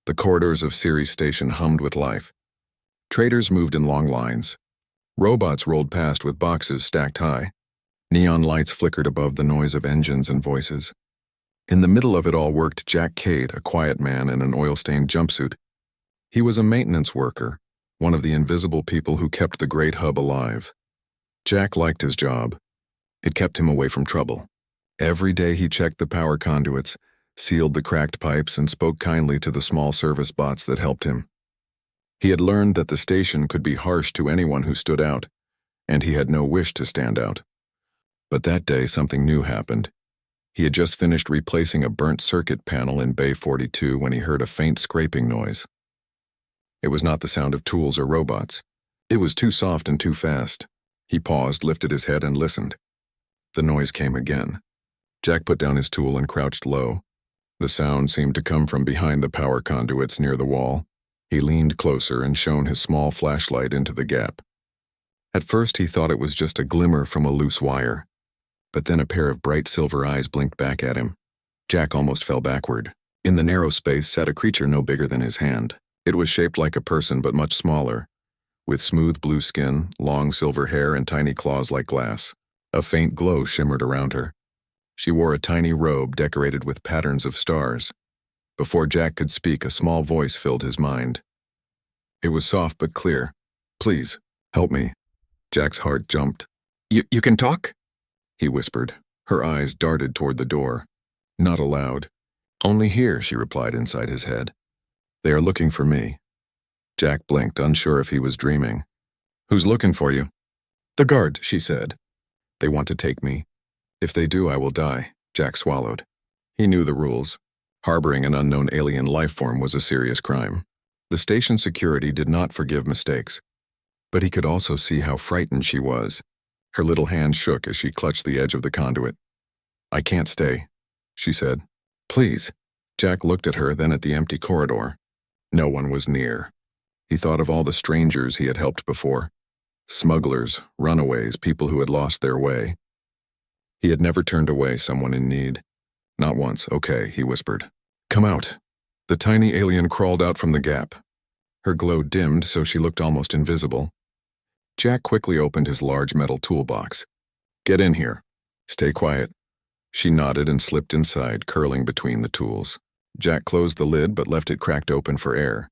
The corridors of Ceres Station hummed with life. Traders moved in long lines. Robots rolled past with boxes stacked high. Neon lights flickered above the noise of engines and voices. In the middle of it all worked Jack Cade, a quiet man in an oil-stained jumpsuit. He was a maintenance worker, one of the invisible people who kept the great hub alive. Jack liked his job. It kept him away from trouble. Every day he checked the power conduits, sealed the cracked pipes, and spoke kindly to the small service bots that helped him. He had learned that the station could be harsh to anyone who stood out, and he had no wish to stand out. But that day something new happened. He had just finished replacing a burnt circuit panel in Bay 42 when he heard a faint scraping noise. It was not the sound of tools or robots. It was too soft and too fast. He paused, lifted his head, and listened. The noise came again. Jack put down his tool and crouched low. The sound seemed to come from behind the power conduits near the wall. He leaned closer and shone his small flashlight into the gap. At first he thought it was just a glimmer from a loose wire, but then a pair of bright silver eyes blinked back at him. Jack almost fell backward. In the narrow space sat a creature no bigger than his hand. It was shaped like a person but much smaller, with smooth blue skin, long silver hair, and tiny claws like glass. A faint glow shimmered around her. She wore a tiny robe decorated with patterns of stars. Before Jack could speak, a small voice filled his mind. It was soft but clear. "Please, help me." Jack's heart jumped. You can talk?" he whispered. Her eyes darted toward the door. Not aloud. "Only here," she replied inside his head. "They are looking for me." Jack blinked, unsure if he was dreaming. "Who's looking for you?" "The guard," she said. "They want to take me. If they do, I will die." Jack swallowed. He knew the rules. Harboring an unknown alien life form was a serious crime. The station security did not forgive mistakes. But he could also see how frightened she was. Her little hand shook as she clutched the edge of the conduit. "I can't stay," she said. "Please." Jack looked at her, then at the empty corridor. No one was near. He thought of all the strangers he had helped before. Smugglers, runaways, people who had lost their way. He had never turned away someone in need. Not once. "Okay," he whispered. "Come out." The tiny alien crawled out from the gap. Her glow dimmed so she looked almost invisible. Jack quickly opened his large metal toolbox. "Get in here. Stay quiet." She nodded and slipped inside, curling between the tools. Jack closed the lid but left it cracked open for air.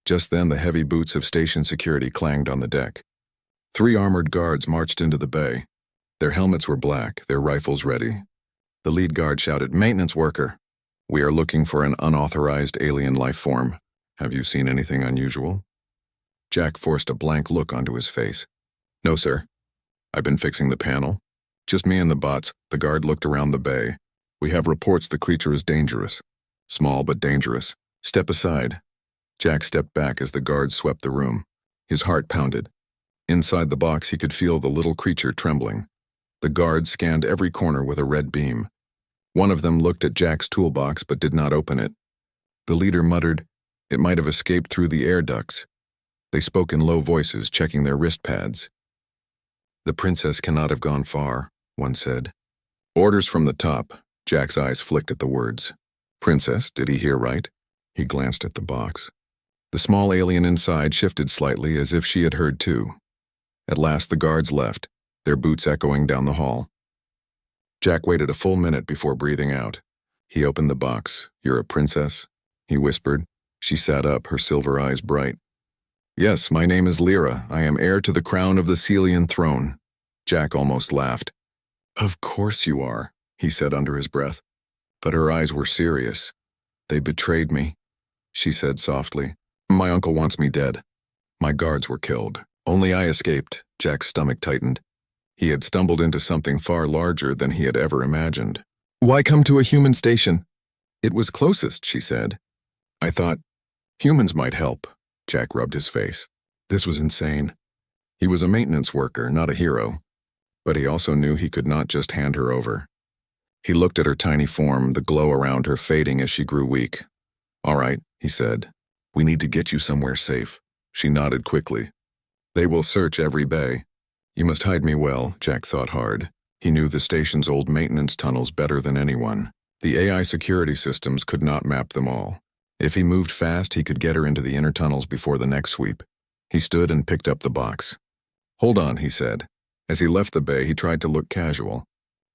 Just then the heavy boots of station security clanged on the deck. 3 armored guards marched into the bay. Their helmets were black, their rifles ready. The lead guard shouted, "Maintenance worker. We are looking for an unauthorized alien life form. Have you seen anything unusual?" Jack forced a blank look onto his face. "No, sir. I've been fixing the panel. Just me and the bots." The guard looked around the bay. "We have reports the creature is dangerous. Small but dangerous. Step aside." Jack stepped back as the guard swept the room. His heart pounded. Inside the box he could feel the little creature trembling. The guard scanned every corner with a red beam. One of them looked at Jack's toolbox but did not open it. The leader muttered, "It might have escaped through the air ducts." They spoke in low voices, checking their wrist pads. "The princess cannot have gone far," one said. "Orders from the top." Jack's eyes flicked at the words. "Princess, did he hear right?" He glanced at the box. The small alien inside shifted slightly as if she had heard too. At last the guards left, their boots echoing down the hall. Jack waited a full minute before breathing out. He opened the box. "You're a princess?" he whispered. She sat up, her silver eyes bright. "Yes, my name is Lyra. I am heir to the crown of the Celian throne." Jack almost laughed. "Of course you are," he said under his breath. But her eyes were serious. "They betrayed me," she said softly. "My uncle wants me dead. My guards were killed. Only I escaped." Jack's stomach tightened. He had stumbled into something far larger than he had ever imagined. "Why come to a human station?" "It was closest," she said. "I thought humans might help." Jack rubbed his face. This was insane. He was a maintenance worker, not a hero. But he also knew he could not just hand her over. He looked at her tiny form, the glow around her fading as she grew weak. "All right," he said. "We need to get you somewhere safe." She nodded quickly. "They will search every bay." "You must hide me well," Jack thought hard. He knew the station's old maintenance tunnels better than anyone. The AI security systems could not map them all. If he moved fast, he could get her into the inner tunnels before the next sweep. He stood and picked up the box. "Hold on," he said. As he left the bay, he tried to look casual.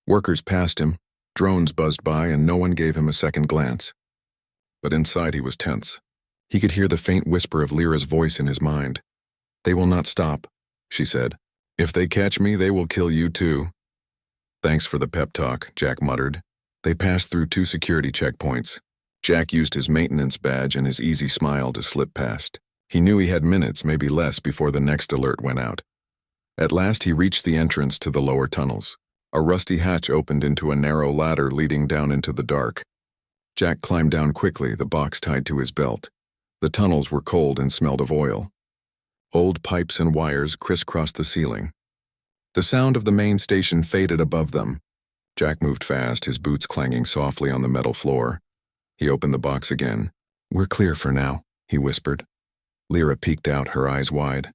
Workers passed him, drones buzzed by, and no one gave him a second glance. But inside he was tense. He could hear the faint whisper of Lyra's voice in his mind. "They will not stop," she said. "If they catch me, they will kill you too." "Thanks for the pep talk," Jack muttered. They passed through 2 security checkpoints. Jack used his maintenance badge and his easy smile to slip past. He knew he had minutes, maybe less, before the next alert went out. At last he reached the entrance to the lower tunnels. A rusty hatch opened into a narrow ladder leading down into the dark. Jack climbed down quickly, the box tied to his belt. The tunnels were cold and smelled of oil. Old pipes and wires crisscrossed the ceiling. The sound of the main station faded above them. Jack moved fast, his boots clanging softly on the metal floor. He opened the box again. "We're clear for now," he whispered. Lyra peeked out, her eyes wide.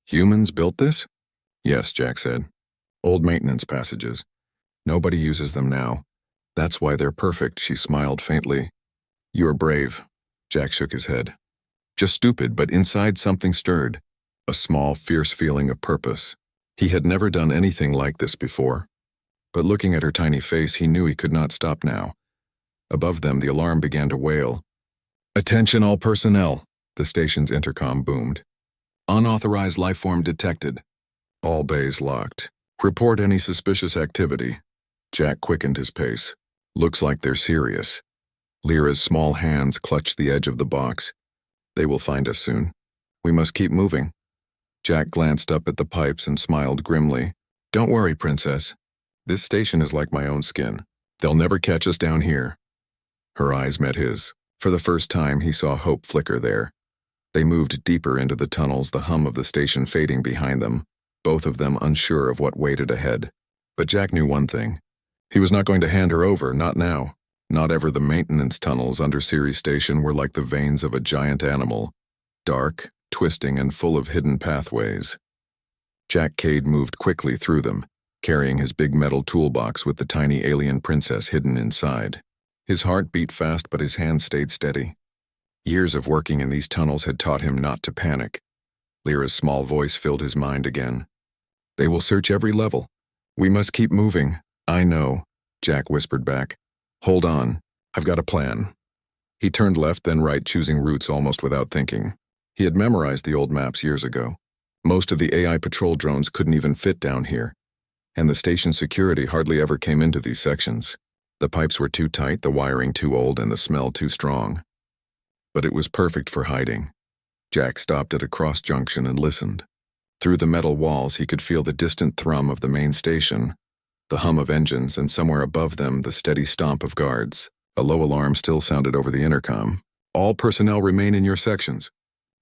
"Humans built this?" "Yes," Jack said. "Old maintenance passages. Nobody uses them now. That's why they're perfect," she smiled faintly. "You're brave." Jack shook his head. "Just stupid," but inside something stirred. A small, fierce feeling of purpose. He had never done anything like this before. But looking at her tiny face, he knew he could not stop now. Above them, the alarm began to wail. "Attention all personnel," the station's intercom boomed. "Unauthorized lifeform detected. All bays locked. Report any suspicious activity." Jack quickened his pace. "Looks like they're serious." Lyra's small hands clutched the edge of the box. "They will find us soon. We must keep moving." Jack glanced up at the pipes and smiled grimly. "Don't worry, Princess. This station is like my own skin. They'll never catch us down here." Her eyes met his. For the first time, he saw hope flicker there. They moved deeper into the tunnels, the hum of the station fading behind them, both of them unsure of what waited ahead. But Jack knew one thing. He was not going to hand her over, not now. Not ever. The maintenance tunnels under Siri Station were like the veins of a giant animal, dark, twisting, and full of hidden pathways. Jack Cade moved quickly through them, carrying his big metal toolbox with the tiny alien princess hidden inside. His heart beat fast, but his hands stayed steady. Years of working in these tunnels had taught him not to panic. Lyra's small voice filled his mind again. "They will search every level. We must keep moving." "I know," Jack whispered back. "Hold on. I've got a plan." He turned left, then right, choosing routes almost without thinking. He had memorized the old maps years ago. Most of the AI patrol drones couldn't even fit down here, and the station security hardly ever came into these sections. The pipes were too tight, the wiring too old, and the smell too strong. But it was perfect for hiding. Jack stopped at a cross junction and listened. Through the metal walls, he could feel the distant thrum of the main station, the hum of engines, and somewhere above them, the steady stomp of guards. A low alarm still sounded over the intercom. "All personnel remain in your sections.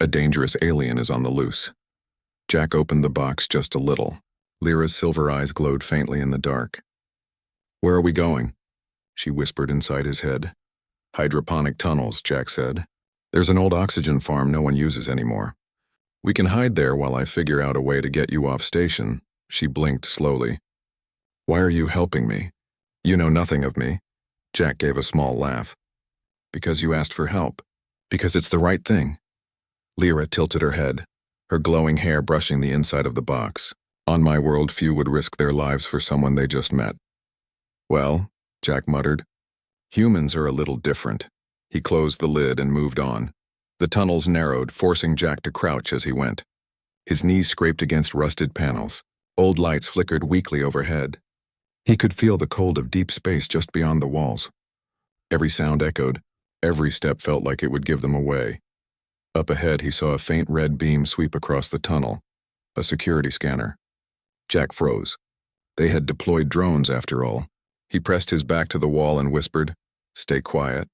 A dangerous alien is on the loose." Jack opened the box just a little. Lyra's silver eyes glowed faintly in the dark. "Where are we going?" she whispered inside his head. "Hydroponic tunnels," Jack said. "There's an old oxygen farm no one uses anymore. We can hide there while I figure out a way to get you off station." She blinked slowly. "Why are you helping me? You know nothing of me." Jack gave a small laugh. "Because you asked for help. Because it's the right thing." Lyra tilted her head, her glowing hair brushing the inside of the box. "On my world, few would risk their lives for someone they just met." "Well," Jack muttered, "humans are a little different." He closed the lid and moved on. The tunnels narrowed, forcing Jack to crouch as he went. His knees scraped against rusted panels. Old lights flickered weakly overhead. He could feel the cold of deep space just beyond the walls. Every sound echoed. Every step felt like it would give them away. Up ahead, he saw a faint red beam sweep across the tunnel. A security scanner. Jack froze. They had deployed drones, after all. He pressed his back to the wall and whispered, "Stay quiet."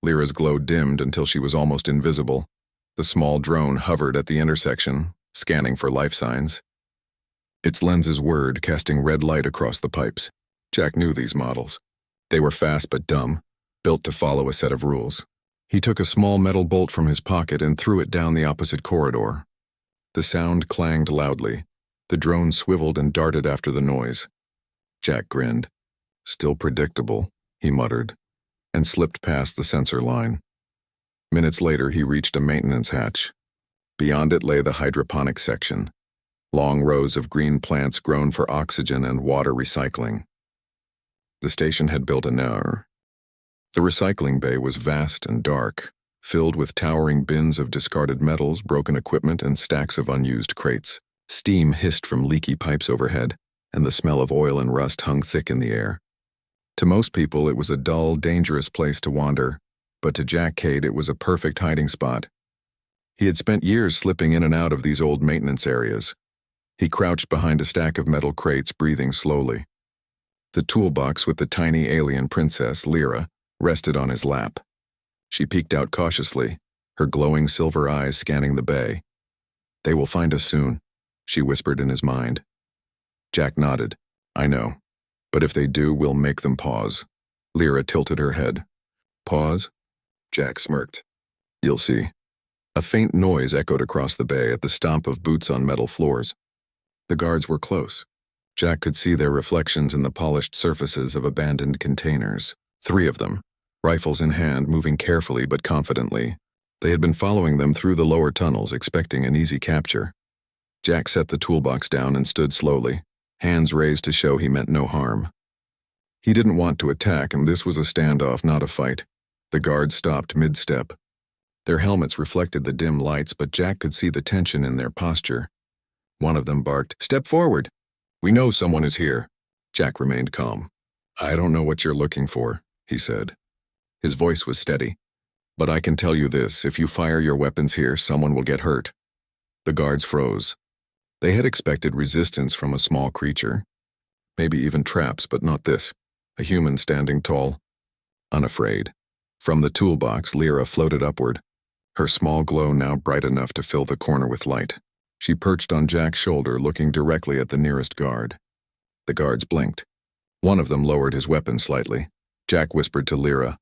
Lyra's glow dimmed until she was almost invisible. The small drone hovered at the intersection, scanning for life signs. Its lenses whirred, casting red light across the pipes. Jack knew these models. They were fast but dumb, built to follow a set of rules. He took a small metal bolt from his pocket and threw it down the opposite corridor. The sound clanged loudly. The drone swiveled and darted after the noise. Jack grinned. "Still predictable," he muttered, and slipped past the sensor line. Minutes later, he reached a maintenance hatch. Beyond it lay the hydroponic section, long rows of green plants grown for oxygen and water recycling. The station had built an hour. The recycling bay was vast and dark, filled with towering bins of discarded metals, broken equipment, and stacks of unused crates. Steam hissed from leaky pipes overhead, and the smell of oil and rust hung thick in the air. To most people, it was a dull, dangerous place to wander, but to Jack Cade it was a perfect hiding spot. He had spent years slipping in and out of these old maintenance areas. He crouched behind a stack of metal crates, breathing slowly. The toolbox with the tiny alien princess, Lyra, rested on his lap. She peeked out cautiously, her glowing silver eyes scanning the bay. "They will find us soon," she whispered in his mind. Jack nodded. "I know. But if they do, we'll make them pause." Lyra tilted her head. "Pause?" Jack smirked. "You'll see." A faint noise echoed across the bay at the stomp of boots on metal floors. The guards were close. Jack could see their reflections in the polished surfaces of abandoned containers. 3 of them, rifles in hand, moving carefully but confidently. They had been following them through the lower tunnels, expecting an easy capture. Jack set the toolbox down and stood slowly, hands raised to show he meant no harm. He didn't want to attack, and this was a standoff, not a fight. The guards stopped mid-step. Their helmets reflected the dim lights, but Jack could see the tension in their posture. One of them barked, "Step forward! We know someone is here." Jack remained calm. "I don't know what you're looking for," he said. His voice was steady. "But I can tell you this, if you fire your weapons here, someone will get hurt." The guards froze. They had expected resistance from a small creature. Maybe even traps, but not this. A human standing tall, unafraid. From the toolbox, Lyra floated upward, her small glow now bright enough to fill the corner with light. She perched on Jack's shoulder, looking directly at the nearest guard. The guards blinked. One of them lowered his weapon slightly. Jack whispered to Lyra,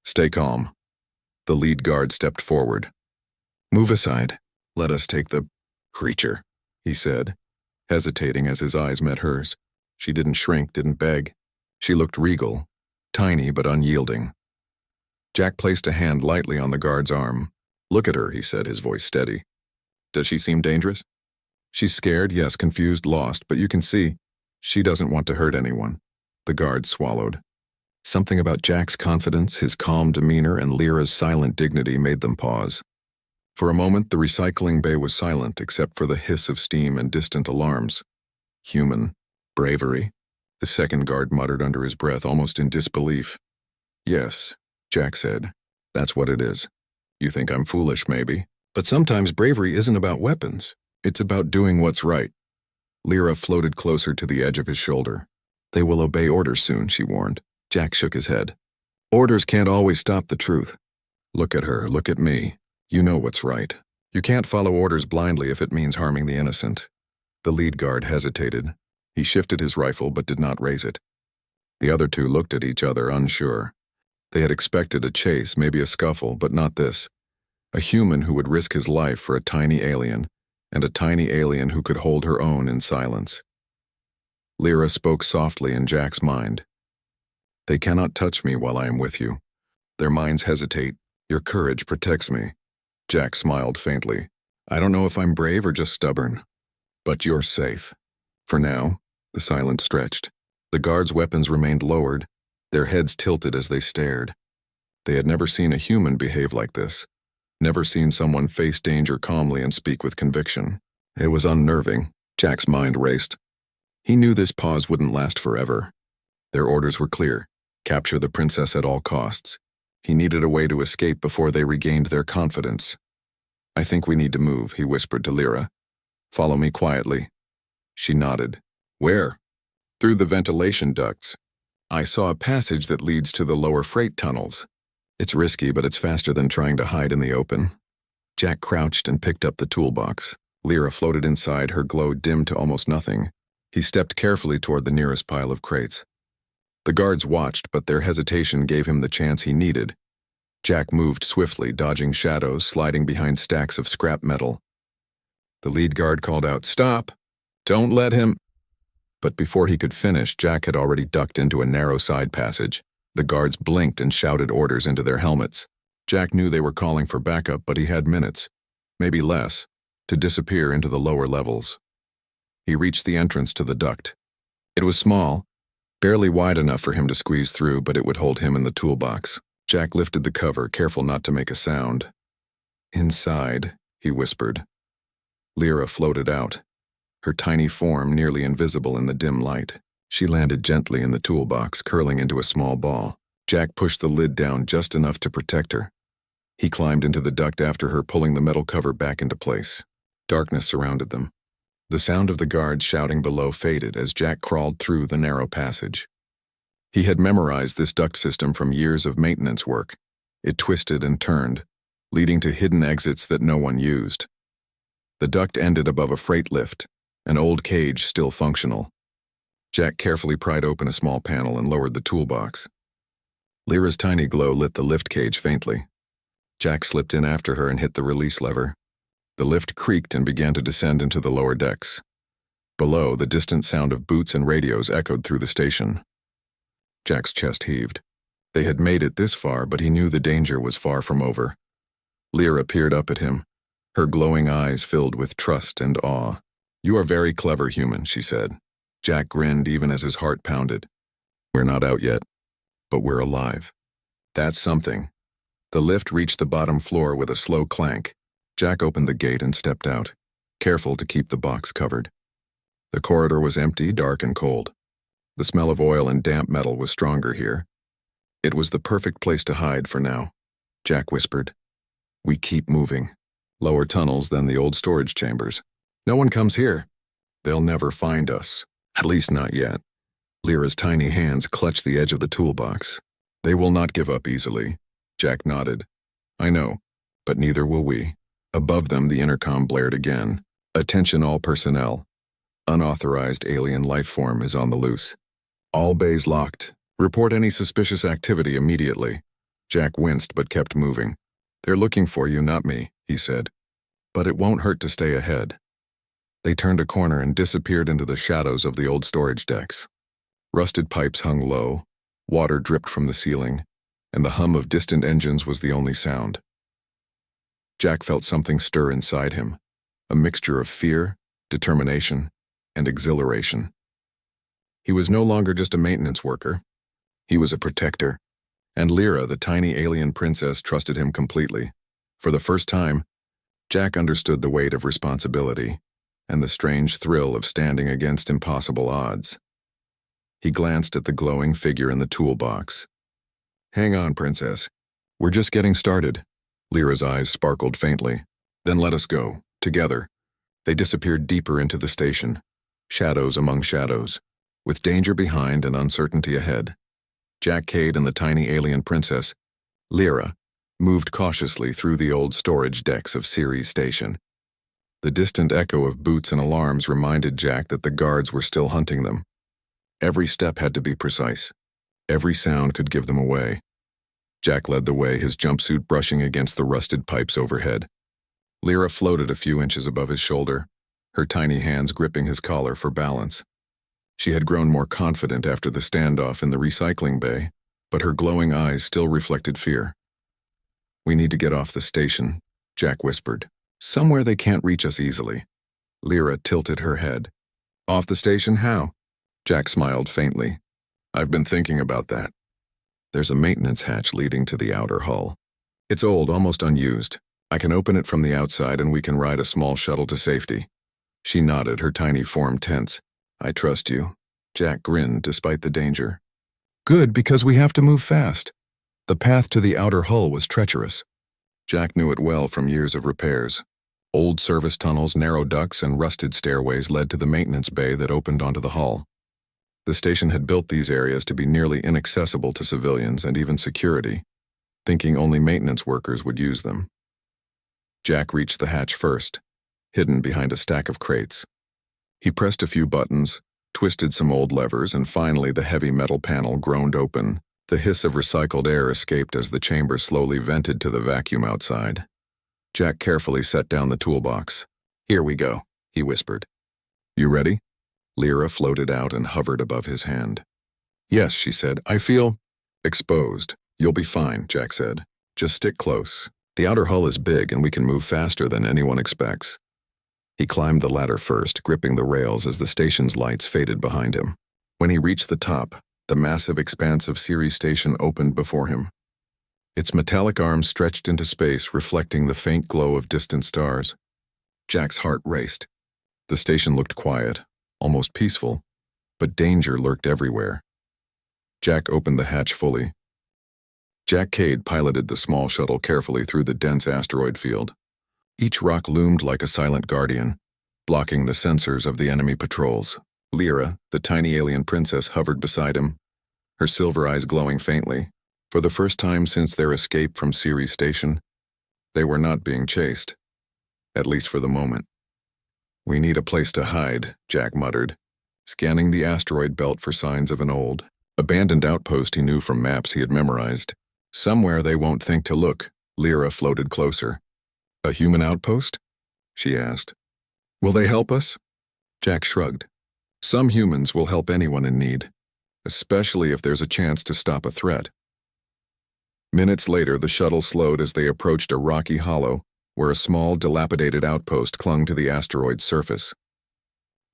"Stay calm." The lead guard stepped forward. "Move aside. Let us take the creature," he said, hesitating as his eyes met hers. She didn't shrink, didn't beg. She looked regal, tiny but unyielding. Jack placed a hand lightly on the guard's arm. "Look at her," he said, his voice steady. "Does she seem dangerous?" "She's scared, yes, confused, lost, but you can see, she doesn't want to hurt anyone." The guard swallowed. Something about Jack's confidence, his calm demeanor, and Lyra's silent dignity made them pause. For a moment, the recycling bay was silent, except for the hiss of steam and distant alarms. Human bravery, the second guard muttered under his breath, almost in disbelief. "Yes," Jack said, "that's what it is. You think I'm foolish, maybe, but sometimes bravery isn't about weapons. It's about doing what's right." Lyra floated closer to the edge of his shoulder. "They will obey orders soon," she warned. Jack shook his head. "Orders can't always stop the truth. Look at her, look at me. You know what's right. You can't follow orders blindly if it means harming the innocent." The lead guard hesitated. He shifted his rifle but did not raise it. The other 2 looked at each other, unsure. They had expected a chase, maybe a scuffle, but not this. A human who would risk his life for a tiny alien, and a tiny alien who could hold her own in silence. Lyra spoke softly in Jack's mind. "They cannot touch me while I am with you. Their minds hesitate. Your courage protects me." Jack smiled faintly. "I don't know if I'm brave or just stubborn. But you're safe. For now." The silence stretched. The guards' weapons remained lowered, their heads tilted as they stared. They had never seen a human behave like this. Never seen someone face danger calmly and speak with conviction. It was unnerving. Jack's mind raced. He knew this pause wouldn't last forever. Their orders were clear. Capture the princess at all costs. He needed a way to escape before they regained their confidence. "I think we need to move," he whispered to Lyra. "Follow me quietly." She nodded. "Where?" "Through the ventilation ducts. I saw a passage that leads to the lower freight tunnels. It's risky, but it's faster than trying to hide in the open." Jack crouched and picked up the toolbox. Lyra floated inside, her glow dimmed to almost nothing. He stepped carefully toward the nearest pile of crates. The guards watched, but their hesitation gave him the chance he needed. Jack moved swiftly, dodging shadows, sliding behind stacks of scrap metal. The lead guard called out, "Stop! Don't let him—" But before he could finish, Jack had already ducked into a narrow side passage. The guards blinked and shouted orders into their helmets. Jack knew they were calling for backup, but he had minutes, maybe less, to disappear into the lower levels. He reached the entrance to the duct. It was small, barely wide enough for him to squeeze through, but it would hold him in the toolbox. Jack lifted the cover, careful not to make a sound. "Inside," he whispered. Lyra floated out, her tiny form nearly invisible in the dim light. She landed gently in the toolbox, curling into a small ball. Jack pushed the lid down just enough to protect her. He climbed into the duct after her, pulling the metal cover back into place. Darkness surrounded them. The sound of the guards shouting below faded as Jack crawled through the narrow passage. He had memorized this duct system from years of maintenance work. It twisted and turned, leading to hidden exits that no one used. The duct ended above a freight lift, an old cage still functional. Jack carefully pried open a small panel and lowered the toolbox. Lyra's tiny glow lit the lift cage faintly. Jack slipped in after her and hit the release lever. The lift creaked and began to descend into the lower decks. Below, the distant sound of boots and radios echoed through the station. Jack's chest heaved. They had made it this far, but he knew the danger was far from over. Lyra peered up at him, her glowing eyes filled with trust and awe. "You are very clever, human," she said. Jack grinned even as his heart pounded. "We're not out yet, but we're alive. That's something." The lift reached the bottom floor with a slow clank. Jack opened the gate and stepped out, careful to keep the box covered. The corridor was empty, dark, and cold. The smell of oil and damp metal was stronger here. It was the perfect place to hide for now. Jack whispered, "We keep moving. Lower tunnels than the old storage chambers. No one comes here. They'll never find us. At least not yet." Lyra's tiny hands clutched the edge of the toolbox. "They will not give up easily." Jack nodded. "I know, but neither will we." Above them, the intercom blared again. "Attention all personnel. Unauthorized alien life form is on the loose. All bays locked. Report any suspicious activity immediately." Jack winced but kept moving. "They're looking for you, not me," he said. "But it won't hurt to stay ahead." They turned a corner and disappeared into the shadows of the old storage decks. Rusted pipes hung low, water dripped from the ceiling, and the hum of distant engines was the only sound. Jack felt something stir inside him, a mixture of fear, determination, and exhilaration. He was no longer just a maintenance worker. He was a protector, and Lyra, the tiny alien princess, trusted him completely. For the first time, Jack understood the weight of responsibility and the strange thrill of standing against impossible odds. He glanced at the glowing figure in the toolbox. "Hang on, princess. We're just getting started." Lyra's eyes sparkled faintly. "Then let us go, together." They disappeared deeper into the station, shadows among shadows, with danger behind and uncertainty ahead. Jack Cade and the tiny alien princess, Lyra, moved cautiously through the old storage decks of Ceres Station. The distant echo of boots and alarms reminded Jack that the guards were still hunting them. Every step had to be precise. Every sound could give them away. Jack led the way, his jumpsuit brushing against the rusted pipes overhead. Lyra floated a few inches above his shoulder, her tiny hands gripping his collar for balance. She had grown more confident after the standoff in the recycling bay, but her glowing eyes still reflected fear. "We need to get off the station," Jack whispered. "Somewhere they can't reach us easily." Lyra tilted her head. "Off the station, how?" Jack smiled faintly. "I've been thinking about that. There's a maintenance hatch leading to the outer hull. It's old, almost unused. I can open it from the outside and we can ride a small shuttle to safety." She nodded, her tiny form tense. "I trust you." Jack grinned despite the danger. "Good, because we have to move fast." The path to the outer hull was treacherous. Jack knew it well from years of repairs. Old service tunnels, narrow ducts, and rusted stairways led to the maintenance bay that opened onto the hull. The station had built these areas to be nearly inaccessible to civilians and even security, thinking only maintenance workers would use them. Jack reached the hatch first, hidden behind a stack of crates. He pressed a few buttons, twisted some old levers, and finally the heavy metal panel groaned open. The hiss of recycled air escaped as the chamber slowly vented to the vacuum outside. Jack carefully set down the toolbox. "Here we go," he whispered. "You ready?" Lyra floated out and hovered above his hand. "Yes," she said. "I feel exposed." "You'll be fine," Jack said. Just stick close. The outer hull is big and we can move faster than anyone expects. He climbed the ladder first, gripping the rails as the station's lights faded behind him. When he reached the top, the massive expanse of Siri Station opened before him. Its metallic arms stretched into space, reflecting the faint glow of distant stars. Jack's heart raced. The station looked quiet, almost peaceful, but danger lurked everywhere. Jack opened the hatch fully. Jack Cade piloted the small shuttle carefully through the dense asteroid field. Each rock loomed like a silent guardian, blocking the sensors of the enemy patrols. Lyra, the tiny alien princess, hovered beside him, her silver eyes glowing faintly. For the first time since their escape from Siri Station, they were not being chased, at least for the moment. "We need a place to hide," Jack muttered, scanning the asteroid belt for signs of an old, abandoned outpost he knew from maps he had memorized. "Somewhere they won't think to look." Lyra floated closer. "A human outpost?" she asked. "Will they help us?" Jack shrugged. "Some humans will help anyone in need, especially if there's a chance to stop a threat." Minutes later, the shuttle slowed as they approached a rocky hollow where a small, dilapidated outpost clung to the asteroid's surface.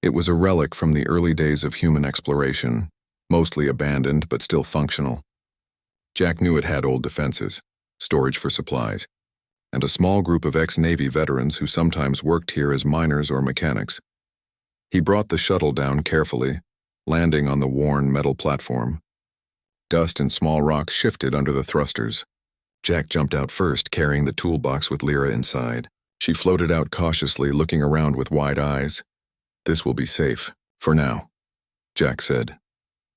It was a relic from the early days of human exploration, mostly abandoned but still functional. Jack knew it had old defenses, storage for supplies, and a small group of ex-Navy veterans who sometimes worked here as miners or mechanics. He brought the shuttle down carefully, landing on the worn metal platform. Dust and small rocks shifted under the thrusters. Jack jumped out first, carrying the toolbox with Lyra inside. She floated out cautiously, looking around with wide eyes. "This will be safe, for now," Jack said.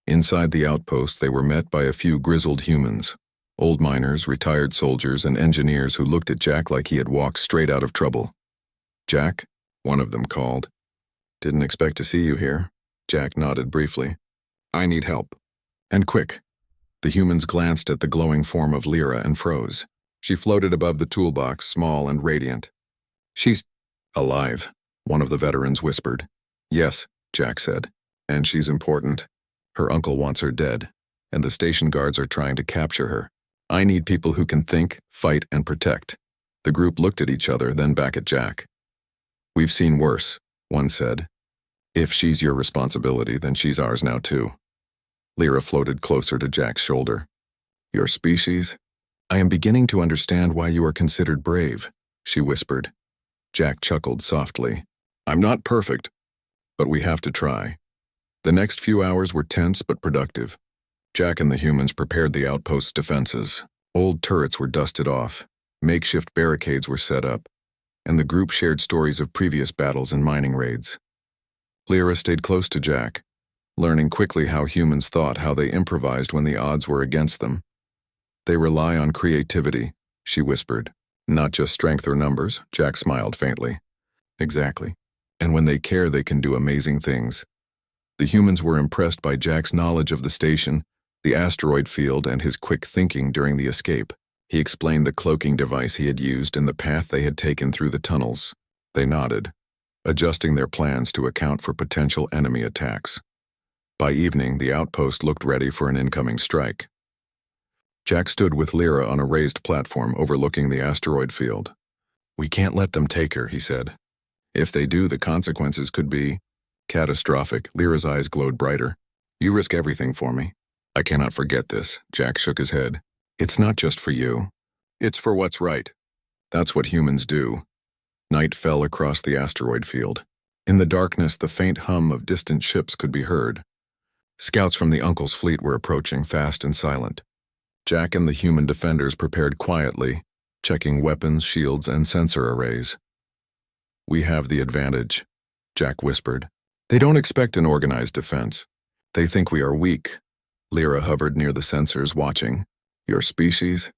Inside the outpost, they were met by a few grizzled humans, old miners, retired soldiers, and engineers who looked at Jack like he had walked straight out of trouble. "Jack?" one of them called. "Didn't expect to see you here." Jack nodded briefly. "I need help. And quick." The humans glanced at the glowing form of Lyra and froze. She floated above the toolbox, small and radiant. "She's alive," one of the veterans whispered. "Yes," Jack said. "And she's important. Her uncle wants her dead, and the station guards are trying to capture her. I need people who can think, fight, and protect." The group looked at each other, then back at Jack. "We've seen worse," one said. "If she's your responsibility, then she's ours now too." Lyra floated closer to Jack's shoulder. "Your species? I am beginning to understand why you are considered brave," she whispered. Jack chuckled softly. "I'm not perfect, but we have to try." The next few hours were tense but productive. Jack and the humans prepared the outpost's defenses. Old turrets were dusted off, makeshift barricades were set up, and the group shared stories of previous battles and mining raids. Lyra stayed close to Jack, learning quickly how humans thought, how they improvised when the odds were against them. "They rely on creativity," she whispered. "Not just strength or numbers," Jack smiled faintly. "Exactly. And when they care, they can do amazing things." The humans were impressed by Jack's knowledge of the station, the asteroid field, and his quick thinking during the escape. He explained the cloaking device he had used and the path they had taken through the tunnels. They nodded, adjusting their plans to account for potential enemy attacks. By evening, the outpost looked ready for an incoming strike. Jack stood with Lyra on a raised platform overlooking the asteroid field. "We can't let them take her," he said. "If they do, the consequences could be catastrophic." Lyra's eyes glowed brighter. "You risk everything for me." "I cannot forget this," Jack shook his head. "It's not just for you. It's for what's right. That's what humans do." Night fell across the asteroid field. In the darkness, the faint hum of distant ships could be heard. Scouts from the Uncle's fleet were approaching, fast and silent. Jack and the human defenders prepared quietly, checking weapons, shields, and sensor arrays. "We have the advantage," Jack whispered. "They don't expect an organized defense. They think we are weak." Lyra hovered near the sensors, watching. "Your species?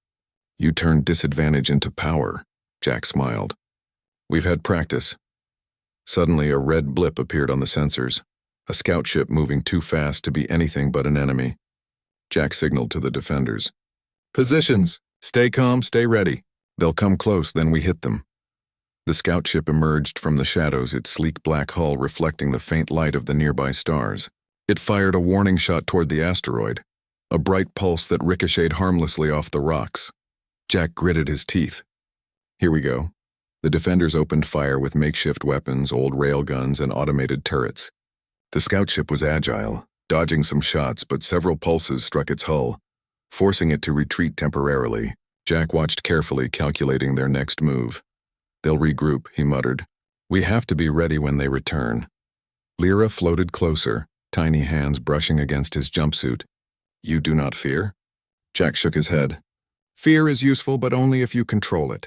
You turned disadvantage into power," Jack smiled. "We've had practice." Suddenly, a red blip appeared on the sensors, a scout ship moving too fast to be anything but an enemy. Jack signaled to the defenders. "Positions! Stay calm, stay ready. They'll come close, then we hit them." The scout ship emerged from the shadows, its sleek black hull reflecting the faint light of the nearby stars. It fired a warning shot toward the asteroid, a bright pulse that ricocheted harmlessly off the rocks. Jack gritted his teeth. Here we go. The defenders opened fire with makeshift weapons, old railguns, and automated turrets. The scout ship was agile, dodging some shots, but several pulses struck its hull, forcing it to retreat temporarily. Jack watched carefully, calculating their next move. They'll regroup, he muttered. We have to be ready when they return. Lyra floated closer, tiny hands brushing against his jumpsuit. You do not fear? Jack shook his head. Fear is useful, but only if you control it.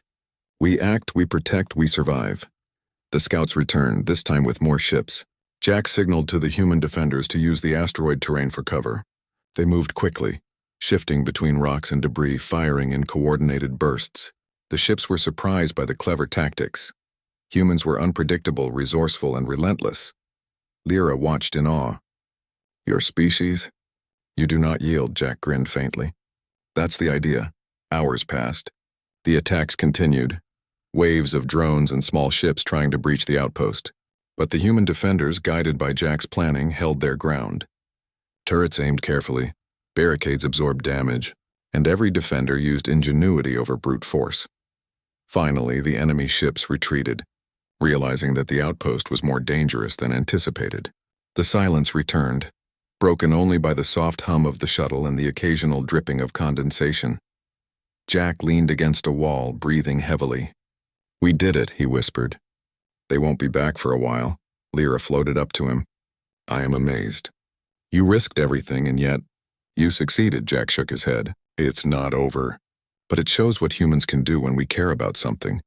We act, we protect, we survive. The scouts returned, this time with more ships. Jack signaled to the human defenders to use the asteroid terrain for cover. They moved quickly, shifting between rocks and debris, firing in coordinated bursts. The ships were surprised by the clever tactics. Humans were unpredictable, resourceful, and relentless. Lyra watched in awe. Your species? You do not yield, Jack grinned faintly. That's the idea. Hours passed. The attacks continued. Waves of drones and small ships trying to breach the outpost. But the human defenders, guided by Jack's planning, held their ground. Turrets aimed carefully, barricades absorbed damage, and every defender used ingenuity over brute force. Finally, the enemy ships retreated, realizing that the outpost was more dangerous than anticipated. The silence returned, broken only by the soft hum of the shuttle and the occasional dripping of condensation. Jack leaned against a wall, breathing heavily. We did it, he whispered. They won't be back for a while. Lyra floated up to him. I am amazed. You risked everything, and yet you succeeded, Jack shook his head. It's not over. But it shows what humans can do when we care about something,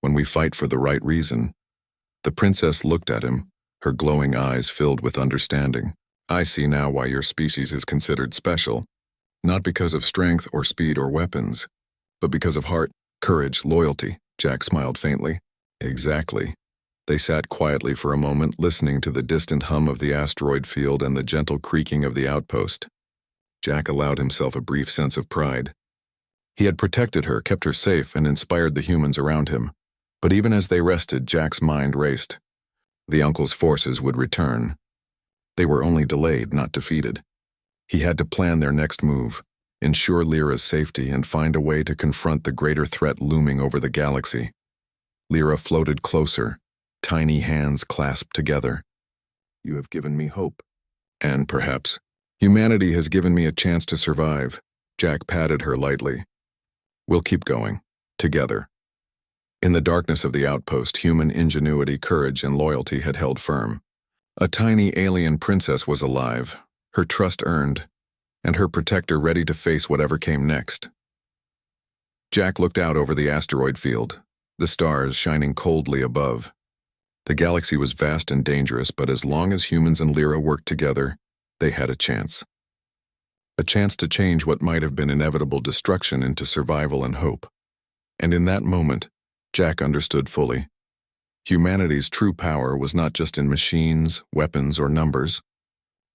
when we fight for the right reason. The princess looked at him, her glowing eyes filled with understanding. I see now why your species is considered special, not because of strength or speed or weapons, but because of heart, courage, loyalty. Jack smiled faintly. Exactly. They sat quietly for a moment, listening to the distant hum of the asteroid field and the gentle creaking of the outpost. Jack allowed himself a brief sense of pride. He had protected her, kept her safe, and inspired the humans around him. But even as they rested, Jack's mind raced. The uncle's forces would return. They were only delayed, not defeated. He had to plan their next move, ensure Lyra's safety, and find a way to confront the greater threat looming over the galaxy. Lyra floated closer, tiny hands clasped together. You have given me hope. And perhaps, humanity has given me a chance to survive. Jack patted her lightly. We'll keep going, together. In the darkness of the outpost, human ingenuity, courage, and loyalty had held firm. A tiny alien princess was alive, her trust earned, and her protector ready to face whatever came next. Jack looked out over the asteroid field, the stars shining coldly above. The galaxy was vast and dangerous, but as long as humans and Lyra worked together, they had a chance. A chance to change what might have been inevitable destruction into survival and hope. And in that moment, Jack understood fully. Humanity's true power was not just in machines, weapons, or numbers.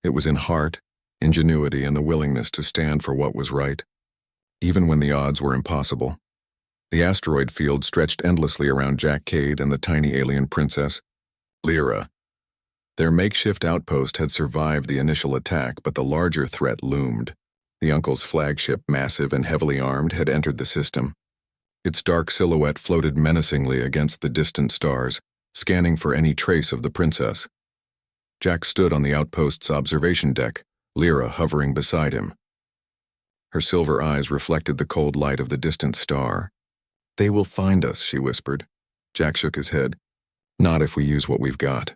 It was in heart, ingenuity, and the willingness to stand for what was right, even when the odds were impossible. The asteroid field stretched endlessly around Jack Cade and the tiny alien princess, Lyra. Their makeshift outpost had survived the initial attack, but the larger threat loomed. The uncle's flagship, massive and heavily armed, had entered the system. Its dark silhouette floated menacingly against the distant stars, scanning for any trace of the princess. Jack stood on the outpost's observation deck, Lyra hovering beside him. Her silver eyes reflected the cold light of the distant star. They will find us, she whispered. Jack shook his head. Not if we use what we've got.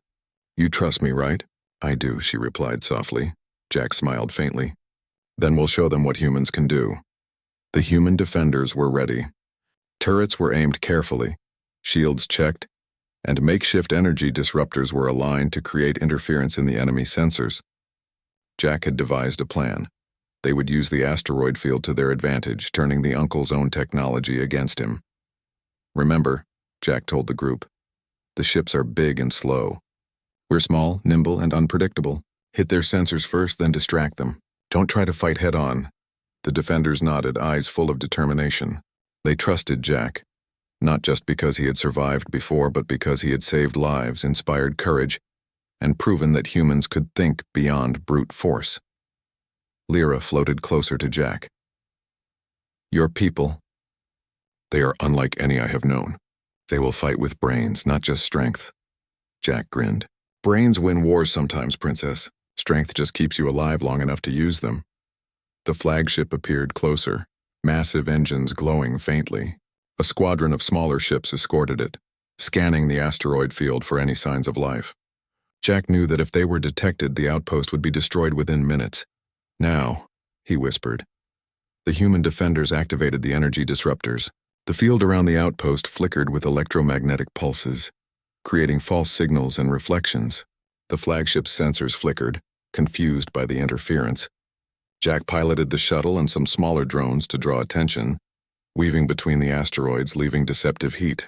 You trust me, right? I do, she replied softly. Jack smiled faintly. Then we'll show them what humans can do. The human defenders were ready. Turrets were aimed carefully, shields checked, and makeshift energy disruptors were aligned to create interference in the enemy sensors. Jack had devised a plan. They would use the asteroid field to their advantage, turning the uncle's own technology against him. Remember, Jack told the group, the ships are big and slow. We're small, nimble, and unpredictable. Hit their sensors first, then distract them. Don't try to fight head-on. The defenders nodded, eyes full of determination. They trusted Jack, not just because he had survived before, but because he had saved lives, inspired courage, and proven that humans could think beyond brute force. Lyra floated closer to Jack. Your people, They are unlike any I have known. They will fight with brains, not just strength. Jack grinned. Brains win wars sometimes, Princess. Strength just keeps you alive long enough to use them. The flagship appeared closer, massive engines glowing faintly. A squadron of smaller ships escorted it, scanning the asteroid field for any signs of life. Jack knew that if they were detected, the outpost would be destroyed within minutes. Now, he whispered. The human defenders activated the energy disruptors. The field around the outpost flickered with electromagnetic pulses, creating false signals and reflections. The flagship's sensors flickered, confused by the interference. Jack piloted the shuttle and some smaller drones to draw attention, weaving between the asteroids, leaving deceptive heat.